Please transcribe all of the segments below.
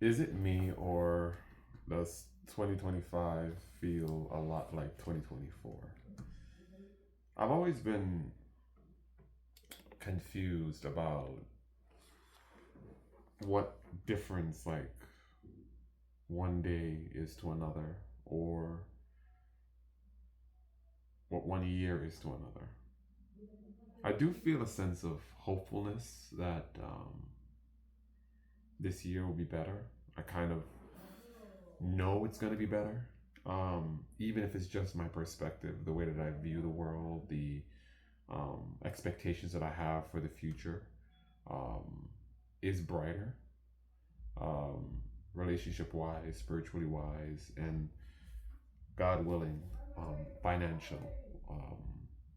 Is it me, or does 2025 feel a lot like 2024? I've always been confused about what difference like one day is to another, or what one year is to another. I do feel a sense of hopefulness that this year will be better. I kind of know it's going to be better. Even if it's just my perspective, the way that I view the world, the expectations that I have for the future um, is brighter, relationship wise, spiritually wise, and God willing, financial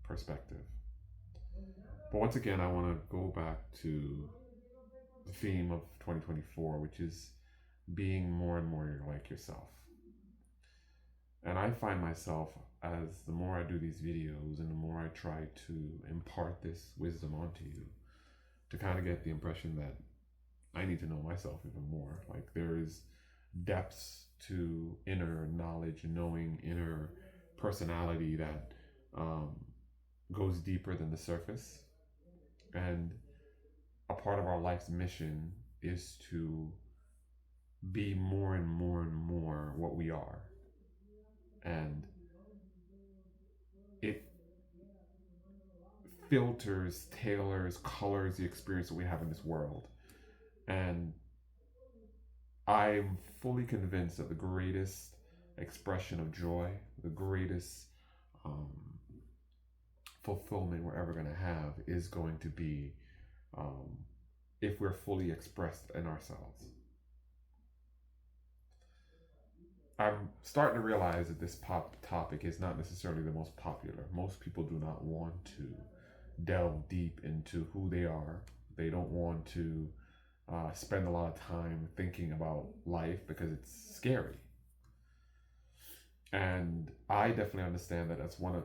perspective. But once again, I want to go back to the theme of 2024, which is being more and more like yourself. And I find myself, as the more I do these videos and the more I try to impart this wisdom onto you, to kind of get the impression that I need to know myself even more. Like there is depths to inner knowledge, knowing, inner personality that um, goes deeper than the surface. And a part of our life's mission is to be more and more and more what we are. And it filters, tailors, colors the experience that we have in this world. And I'm fully convinced that the greatest expression of joy, the greatest um, fulfillment we're ever going to have is going to be um, if we're fully expressed in ourselves. I'm starting to realize that this pop topic is not necessarily the most popular. Most people do not want to delve deep into who they are. They don't want to spend a lot of time thinking about life because it's scary. And I definitely understand that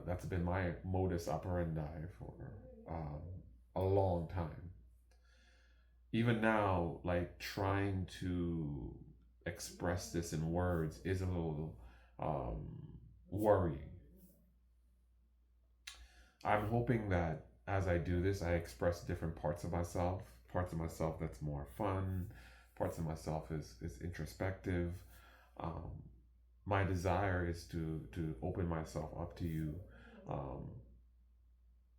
that's been my modus operandi for um, a long time. Even now, like trying to express this in words is a little worrying. I'm hoping that as I do this, I express different parts of myself that's more fun, parts of myself is introspective. Um, my desire is to open myself up to you um,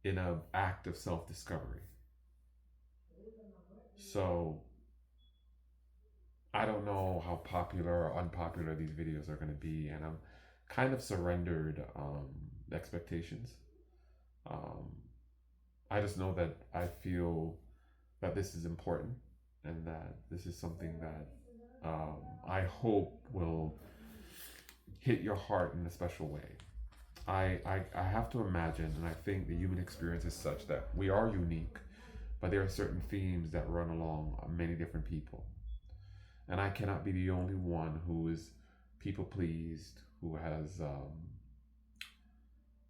in an act of self discovery. So I don't know how popular or unpopular these videos are going to be, and I'm kind of surrendered expectations. Um, I just know that I feel that this is important and that this is something that I hope will hit your heart in a special way. I have to imagine, and I think the human experience is such that we are unique, but there are certain themes that run along many different people. And I cannot be the only one who is people pleased, who has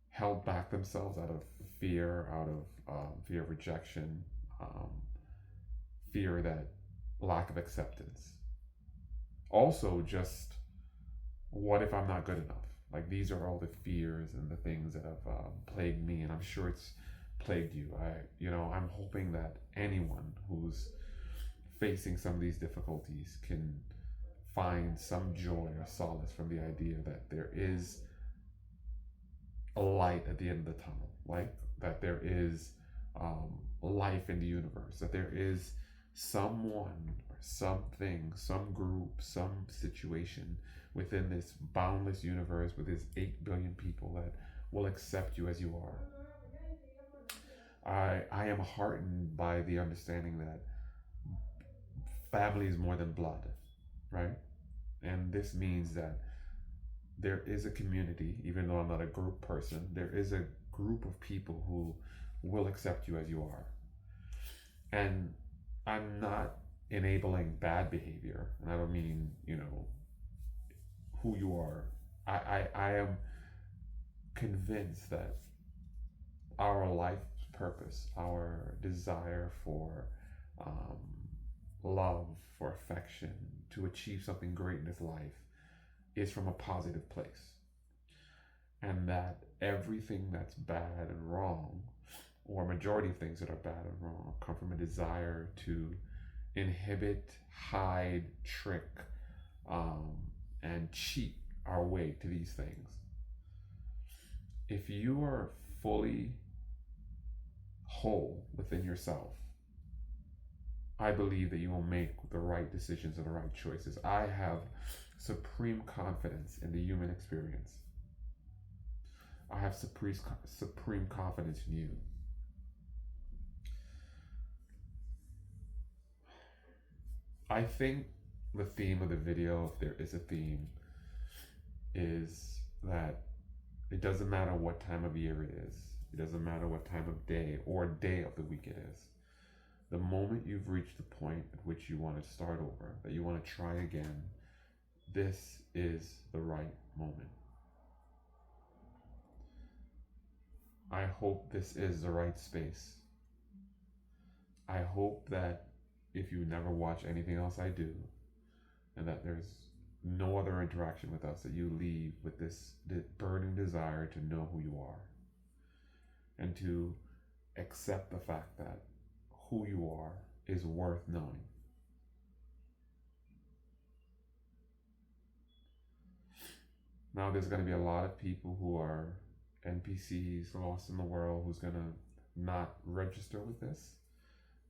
held back themselves out of fear, out of fear of rejection, um, fear that lack of acceptance. Also, just what if I'm not good enough? Like these are all the fears and the things that have plagued me, and I'm sure it's plagued you. I'm hoping that anyone who's facing some of these difficulties can find some joy or solace from the idea that there is a light at the end of the tunnel, like that there is life in the universe, that there is someone or something, some group, some situation within this boundless universe with its 8 billion people that will accept you as you are. I am heartened by the understanding that family is more than blood, right? And this means that there is a community, even though I'm not a group person, there is a group of people who will accept you as you are. And I'm not enabling bad behavior. And I don't mean, who you are. I am convinced that our life purpose, our desire for love, for affection, to achieve something great in this life is from a positive place. And that everything that's bad and wrong, or a majority of things that are bad and wrong, come from a desire to inhibit, hide, trick, and cheat our way to these things. If you are fully whole within yourself, I believe that you will make the right decisions and the right choices. I have supreme confidence in the human experience. I have supreme confidence in you. I think the theme of the video, if there is a theme, is that it doesn't matter what time of year it is. It doesn't matter what time of day or day of the week it is. The moment you've reached the point at which you want to start over, that you want to try again, this is the right moment. I hope this is the right space. I hope that if you never watch anything else I do, and that there's no other interaction with us, that you leave with this burning desire to know who you are and to accept the fact that who you are is worth knowing. Now, there's going to be a lot of people who are NPCs, lost in the world, who's going to not register with this.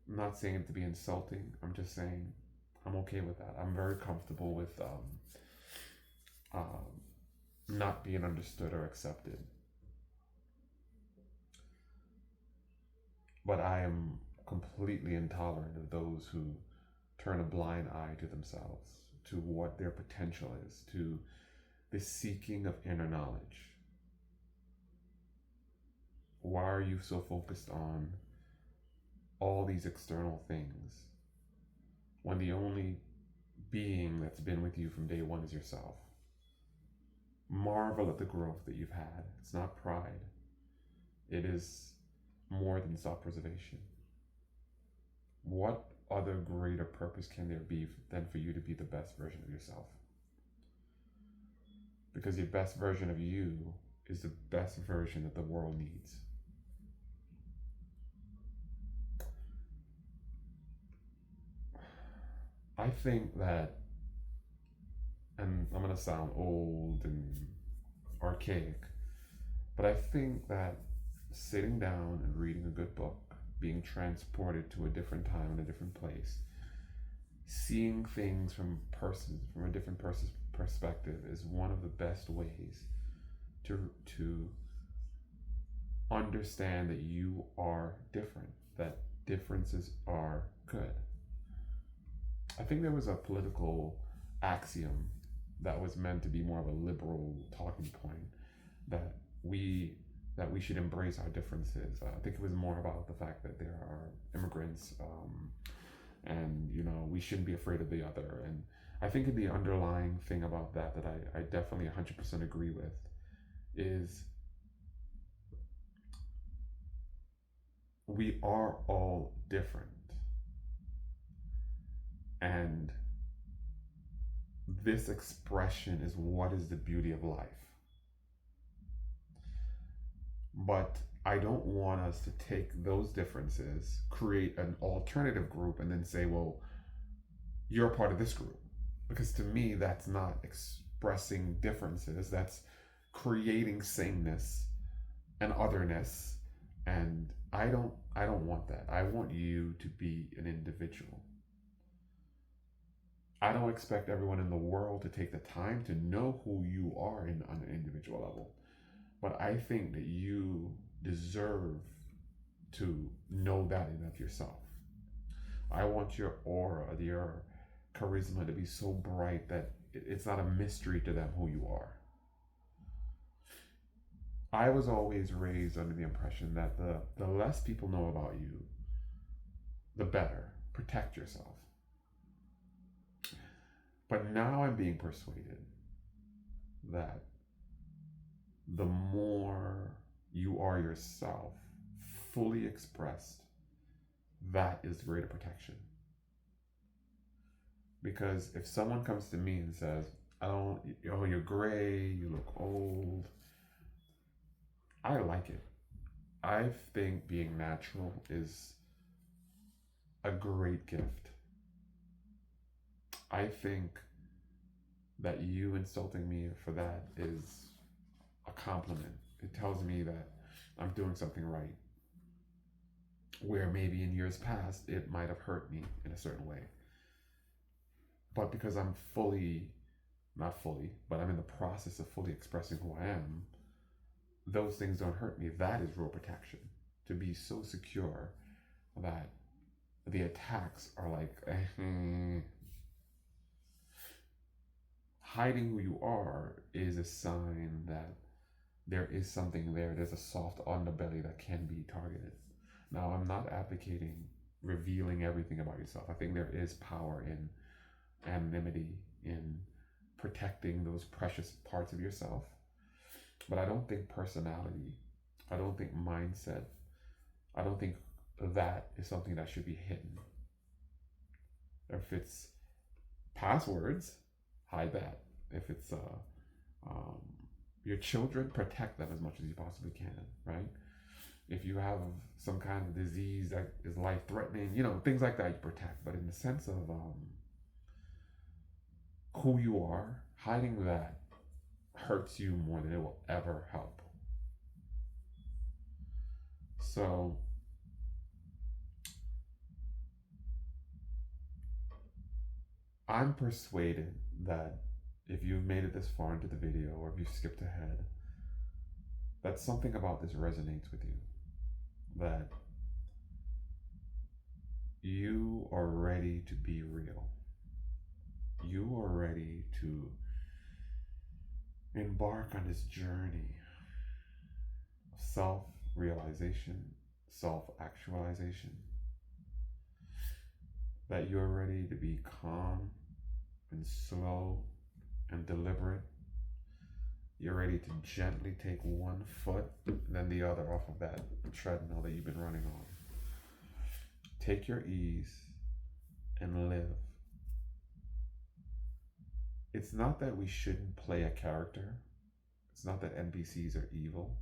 I'm not saying it to be insulting. I'm just saying I'm okay with that. I'm very comfortable with not being understood or accepted. But I am completely intolerant of those who turn a blind eye to themselves, to what their potential is, to the seeking of inner knowledge. Why are you so focused on all these external things when the only being that's been with you from day one is yourself? Marvel at the growth that you've had. It's not pride. It is more than self-preservation. What other greater purpose can there be than for you to be the best version of yourself? Because your best version of you is the best version that the world needs. I think that, and I'm going to sound old and archaic, but I think that sitting down and reading a good book, being transported to a different time and a different place, seeing things from a different person's perspective is one of the best ways to understand that you are different, that differences are good. I think there was a political axiom that was meant to be more of a liberal talking point, that we should embrace our differences. I think it was more about the fact that there are immigrants, and we shouldn't be afraid of the other. And I think the underlying thing about that I definitely 100% agree with is we are all different. And this expression is what is the beauty of life. But I don't want us to take those differences, create an alternative group, and then say, well, you're a part of this group. Because to me, that's not expressing differences. That's creating sameness and otherness. And I don't want that. I want you to be an individual. I don't expect everyone in the world to take the time to know who you are on an individual level. But I think that you deserve to know that in of yourself. I want your aura, your charisma to be so bright that it's not a mystery to them who you are. I was always raised under the impression that the less people know about you, the better. Protect yourself. But now I'm being persuaded that the more you are yourself, fully expressed, that is greater protection. Because if someone comes to me and says, I don't, oh, you're gray, you look old, I like it. I think being natural is a great gift. I think that you insulting me for that is a compliment. It tells me that I'm doing something right. Where maybe in years past it might have hurt me in a certain way. But because I'm fully, not fully, but I'm in the process of fully expressing who I am, those things don't hurt me. That is real protection. To be so secure that the attacks are like, hiding who you are is a sign that there is something there. There's a soft underbelly that can be targeted. Now, I'm not advocating revealing everything about yourself. I think there is power in anonymity, in protecting those precious parts of yourself. But I don't think personality, I don't think mindset, I don't think that is something that should be hidden. If it's passwords, hide that. If it's your children, protect them as much as you possibly can, right? If you have some kind of disease that is life-threatening, things like that you protect. But in the sense of who you are, hiding that hurts you more than it will ever help. So I'm persuaded that if you've made it this far into the video, or if you've skipped ahead, that something about this resonates with you. That you are ready to be real. You are ready to embark on this journey of self-realization, self-actualization. That you're ready to be calm and slow and deliberate. You're ready to gently take one foot and then the other off of that treadmill that you've been running on. Take your ease and live. It's not that we shouldn't play a character. It's not that NPCs are evil.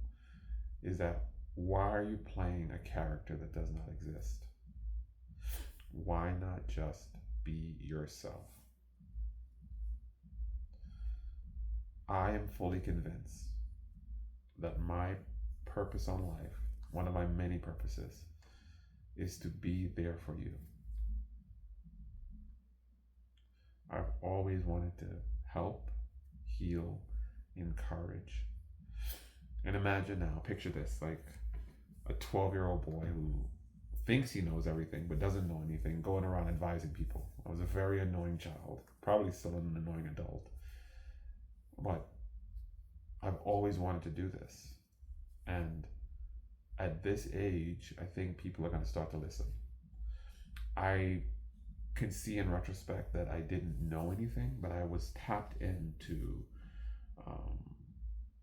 Is that why are you playing a character that does not exist? Why not just be yourself? I am fully convinced that my purpose on life, one of my many purposes, is to be there for you. I've always wanted to help, heal, encourage. And imagine now, picture this, like a 12-year-old boy who thinks he knows everything but doesn't know anything, going around advising people. I was a very annoying child, probably still an annoying adult. But I've always wanted to do this. And at this age, I think people are going to start to listen. I can see in retrospect that I didn't know anything, but I was tapped into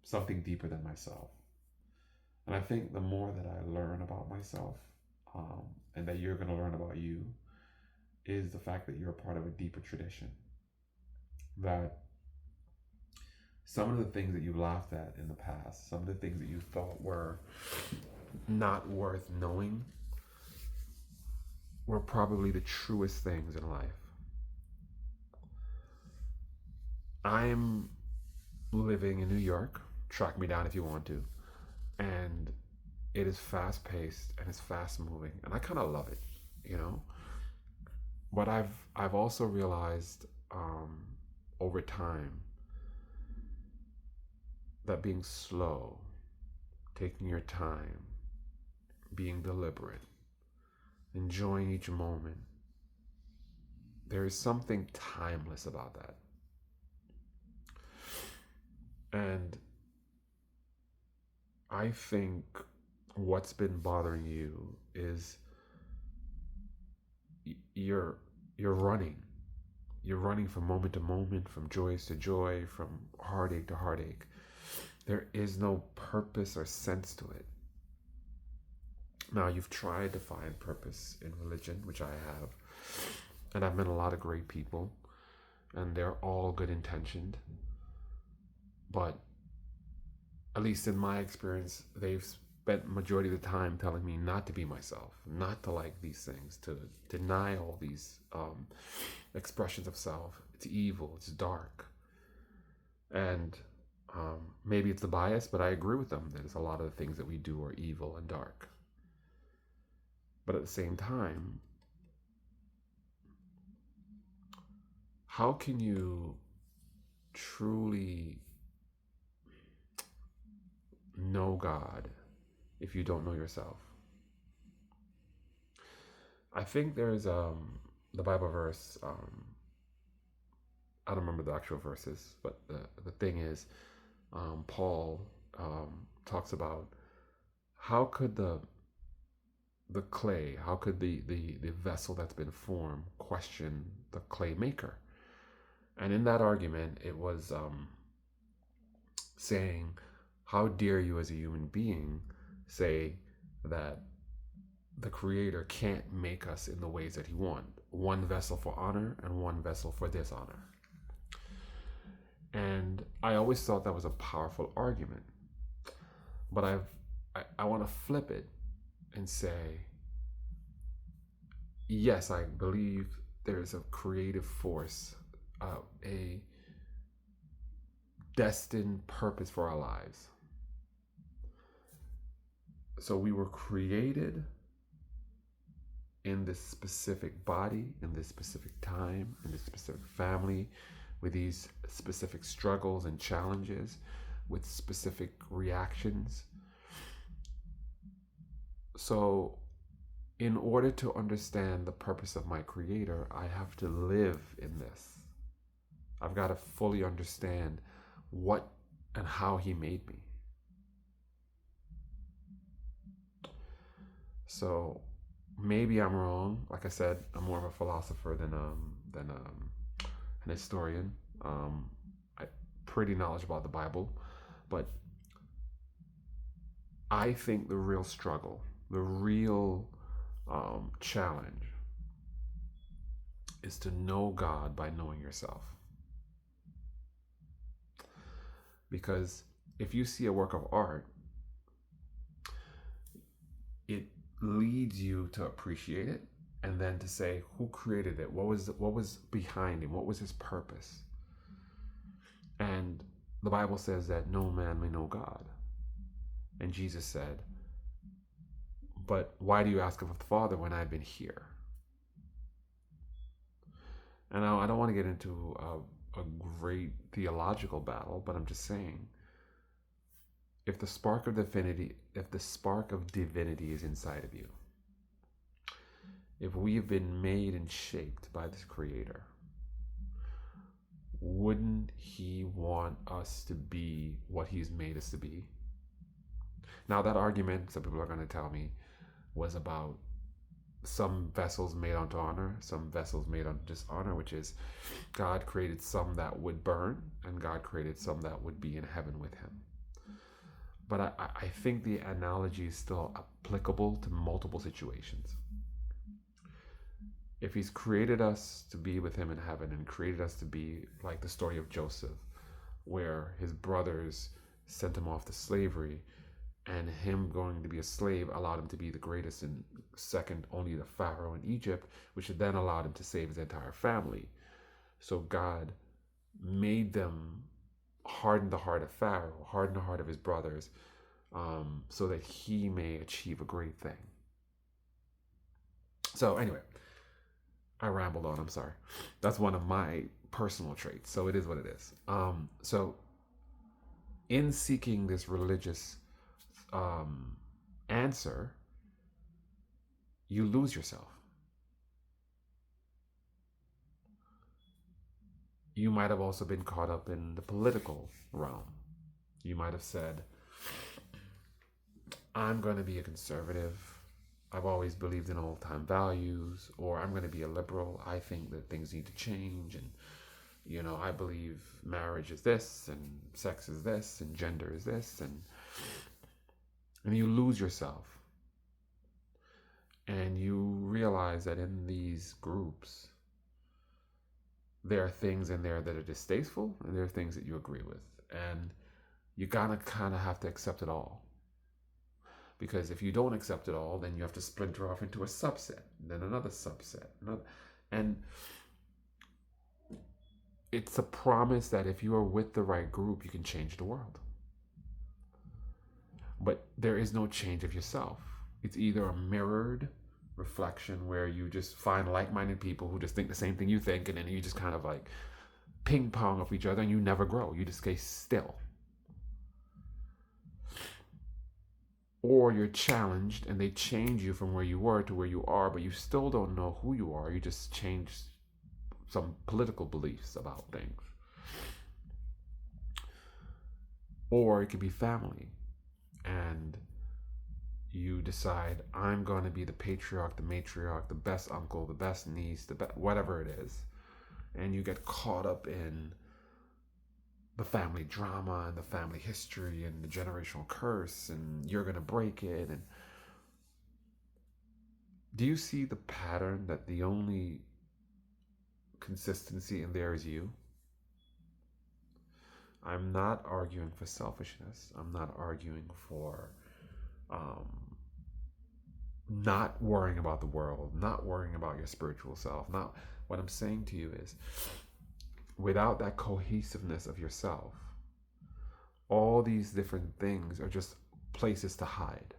something deeper than myself. And I think the more that I learn about myself, and that you're going to learn about you, is the fact that you're a part of a deeper tradition. That some of the things that you've laughed at in the past, some of the things that you thought were not worth knowing, were probably the truest things in life. I'm living in New York. Track me down if you want to. And it is fast paced and it's fast moving. And I kind of love it, But I've also realized over time that being slow, taking your time, being deliberate, enjoying each moment, there is something timeless about that. And I think what's been bothering you is you're running. You're running from moment to moment, from joy to joy, from heartache to heartache. There is no purpose or sense to it. Now, you've tried to find purpose in religion, which I have, and I've met a lot of great people. and they're all good intentioned. But at least in my experience, they've spent majority of the time telling me not to be myself, not to like these things, to deny all these expressions of self. It's evil, it's dark. And maybe it's the bias, but I agree with them that a lot of the things that we do are evil and dark. But at the same time, how can you truly know God if you don't know yourself? I think there's the Bible verse. I don't remember the actual verses, but the thing is, Paul talks about how could the clay, how could the vessel that's been formed question the clay maker? And in that argument, it was saying, how dare you as a human being say that the Creator can't make us in the ways that He wants? One vessel for honor and one vessel for dishonor. And I always thought that was a powerful argument. But I want to flip it and say, yes, I believe there's a creative force, a destined purpose for our lives. So we were created in this specific body, in this specific time, in this specific family, with these specific struggles and challenges, with specific reactions. So in order to understand the purpose of my Creator, I have to live in this. I've got to fully understand what and how He made me. So maybe I'm wrong. Like I said, I'm more of a philosopher than an historian. I'm pretty knowledgeable about the Bible, but I think the real struggle, the real challenge, is to know God by knowing yourself. Because if you see a work of art, it leads you to appreciate it, and then to say, who created it? What was behind him? What was his purpose? And the Bible says that no man may know God. And Jesus said, but why do you ask of the Father when I've been here? And I don't want to get into a great theological battle, but I'm just saying, if the spark of divinity is inside of you, if we have been made and shaped by this Creator, wouldn't He want us to be what He's made us to be? Now, that argument, some people are going to tell me, was about some vessels made unto honor, some vessels made unto dishonor, which is God created some that would burn, and God created some that would be in heaven with Him. But I think the analogy is still applicable to multiple situations. If He's created us to be with Him in heaven, and created us to be like the story of Joseph, where his brothers sent him off to slavery, and him going to be a slave allowed him to be the greatest and second only to Pharaoh in Egypt, which then allowed him to save his entire family. So God made them harden the heart of Pharaoh, harden the heart of his brothers, so that he may achieve a great thing. So anyway, I rambled on, I'm sorry. That's one of my personal traits, so it is what it is. So in seeking this religious answer, you lose yourself. You might have also been caught up in the political realm. You might have said, I'm going to be a conservative. I've always believed in old-time values. Or I'm going to be a liberal. I think that things need to change. And, you know, I believe marriage is this, and sex is this, and gender is this. And you lose yourself. And you realize that in these groups, there are things in there that are distasteful, and there are things that you agree with. And you gotta kind of have to accept it all. Because if you don't accept it all, then you have to splinter off into a subset, then another subset, another. And it's a promise that if you are with the right group, you can change the world. But there is no change of yourself. It's either a mirrored reflection where you just find like-minded people who just think the same thing you think, and then you just kind of like ping pong off each other, and you never grow. You just stay still. Or you're challenged and they change you from where you were to where you are, but you still don't know who you are. You just change some political beliefs about things. Or it could be family, and you decide, I'm going to be the patriarch, the matriarch, the best uncle, the best niece, whatever it is. And you get caught up in the family drama and the family history and the generational curse, and you're going to break it. And do you see the pattern that the only consistency in there is you? I'm not arguing for selfishness. I'm not arguing for not worrying about the world, not worrying about your spiritual self. Not what I'm saying to you is, without that cohesiveness of yourself, all these different things are just places to hide.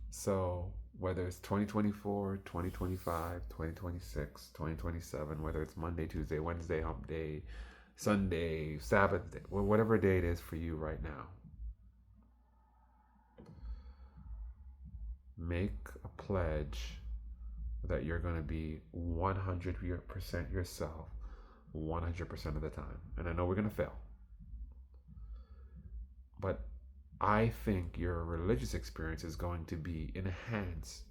So whether it's 2024, 2025, 2026, 2027, whether it's Monday, Tuesday, Wednesday, hump day, Sunday, Sabbath day, whatever day it is for you right now, make a pledge that you're going to be 100% yourself 100% of the time. And I know we're going to fail, but I think your religious experience is going to be enhanced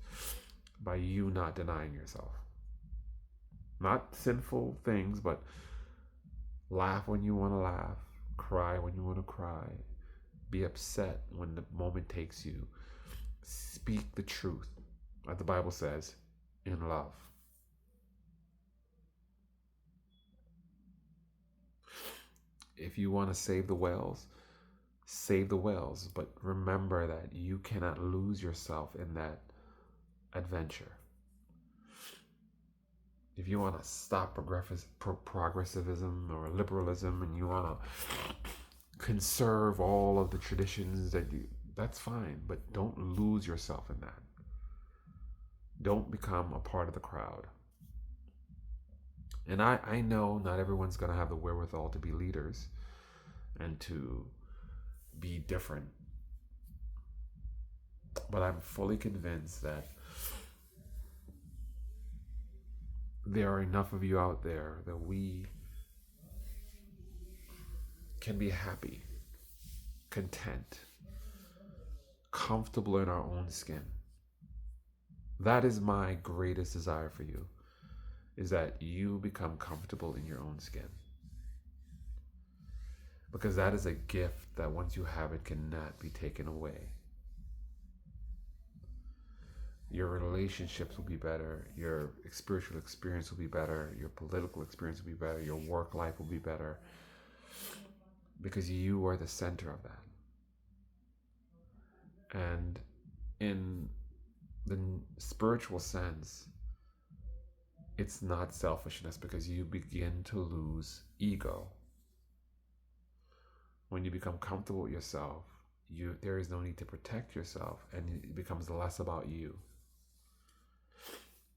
by you not denying yourself. Not sinful things, but laugh when you want to laugh, cry when you want to cry, be upset when the moment takes you. Speak the truth, as the Bible says, in love. If you want to save the whales, save the whales, but remember that you cannot lose yourself in that adventure. If you want to stop progressivism or liberalism, and you want to conserve all of the traditions that's fine, but don't lose yourself in that. Don't become a part of the crowd. And I know not everyone's going to have the wherewithal to be leaders and to be different. But I'm fully convinced that there are enough of you out there that we can be happy, content, comfortable in our own skin. That is my greatest desire for you, is that you become comfortable in your own skin. Because that is a gift that once you have it cannot be taken away. Your relationships will be better, your spiritual experience will be better, your political experience will be better, your work life will be better, because you are the center of that. And in the spiritual sense, it's not selfishness, because you begin to lose ego. When you become comfortable with yourself, there is no need to protect yourself, and it becomes less about you.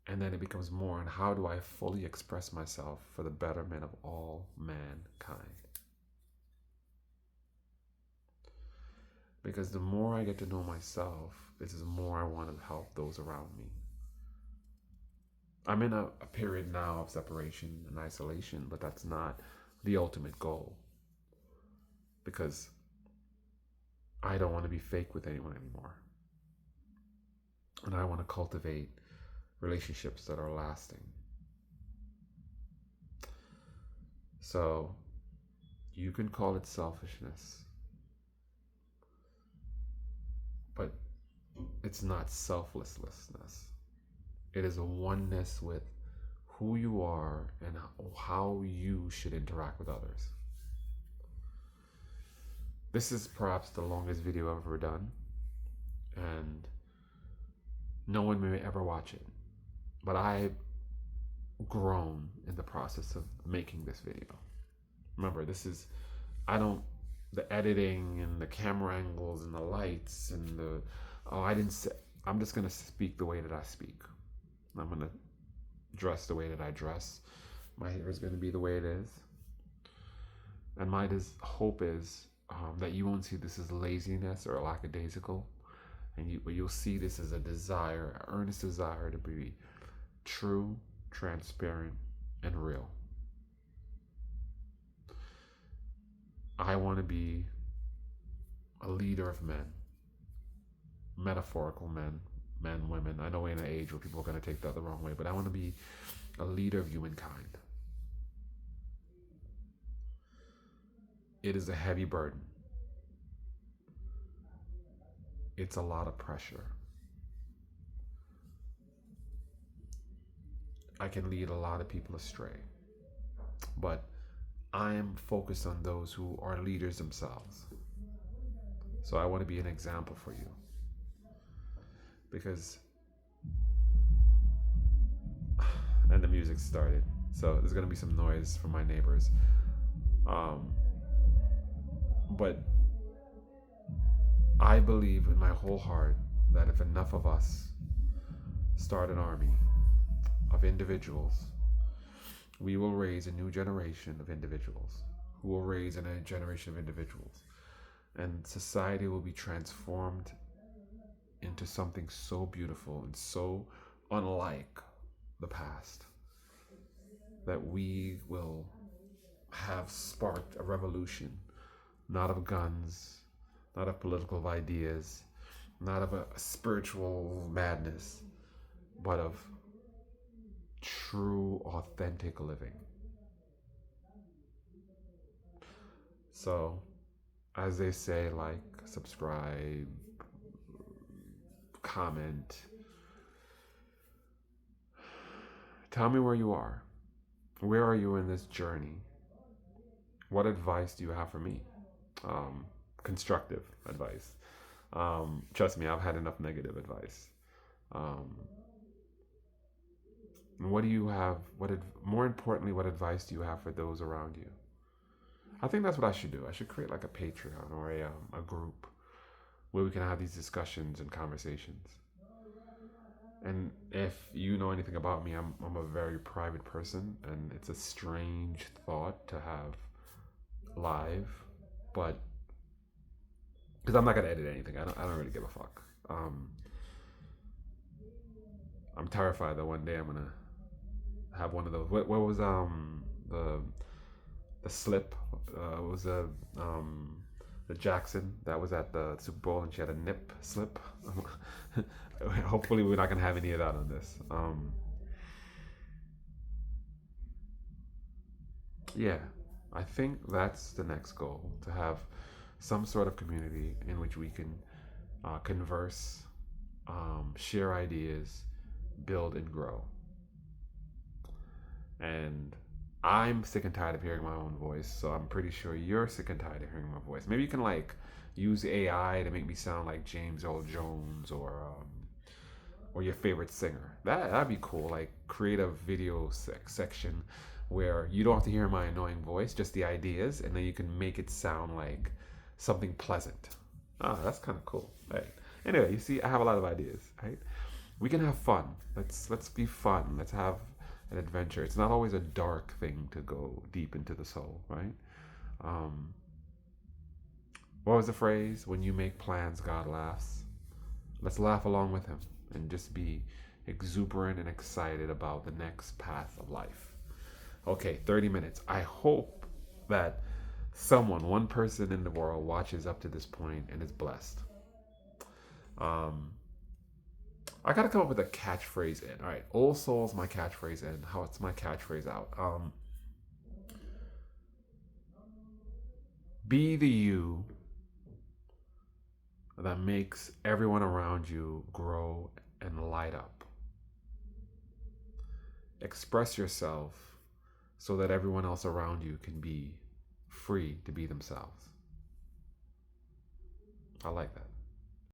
And then it becomes more on, how do I fully express myself for the betterment of all mankind? Because the more I get to know myself, this is the more I want to help those around me. I'm in a period now of separation and isolation, but that's not the ultimate goal. Because I don't want to be fake with anyone anymore. And I want to cultivate relationships that are lasting. So you can call it selfishness, but it's not selflessness. It is a oneness with who you are and how you should interact with others. This is perhaps the longest video I've ever done, and no one may ever watch it. But I've grown in the process of making this video. Remember, the editing and the camera angles and the lights and I'm just going to speak the way that I speak. I'm going to dress the way that I dress. My hair is going to be the way it is. And my hope is that you won't see this as laziness or lackadaisical. And you'll see this as an earnest desire to be true, transparent, and real. I want to be a leader of men, metaphorical men, women. I know we're in an age where people are going to take that the wrong way, but I want to be a leader of humankind. It is a heavy burden. It's a lot of pressure. I can lead a lot of people astray, but I am focused on those who are leaders themselves. So I want to be an example for you, because and the music started, so there's going to be some noise from my neighbors, but I believe in my whole heart that if enough of us start an army of individuals, we will raise a new generation of individuals who will raise a generation of individuals, and society will be transformed into something so beautiful and so unlike the past that we will have sparked a revolution, not of guns, not of political ideas, not of a spiritual madness, but of true, authentic living. So, as they say, like, subscribe, comment. Tell me where you are. Where are you in this journey? What advice do you have for me? Constructive advice. Trust me, I've had enough negative advice. What do you have? More importantly, what advice do you have for those around you? I think that's what I should do. I should create like a Patreon or a group where we can have these discussions and conversations. And if you know anything about me, I'm a very private person, and it's a strange thought to have live, but because I'm not gonna edit anything, I don't really give a fuck. I'm terrified that one day I'm gonna have one of those. What was the slip? Was the Jackson that was at the Super Bowl and she had a nip slip? Hopefully we're not gonna have any of that on this. Yeah, I think that's the next goal, to have some sort of community in which we can converse, share ideas, build and grow. And I'm sick and tired of hearing my own voice, so I'm pretty sure you're sick and tired of hearing my voice. Maybe you can like use AI to make me sound like James Earl Jones or your favorite singer. That'd be cool. Like create a video section where you don't have to hear my annoying voice, just the ideas, and then you can make it sound like something pleasant. That's kind of cool. Right. Anyway, you see, I have a lot of ideas. Right. We can have fun. Let's be fun. Let's have an adventure. It's not always a dark thing to go deep into the soul, right? What was the phrase? When you make plans, God laughs. Let's laugh along with him and just be exuberant and excited about the next path of life. Okay, 30 minutes. I hope that one person in the world watches up to this point and is blessed. I gotta come up with a catchphrase in. All right, Old Soul's my catchphrase in. How it's my catchphrase out. Be the you that makes everyone around you grow and light up. express yourself so that everyone else around you can be free to be themselves. I like that.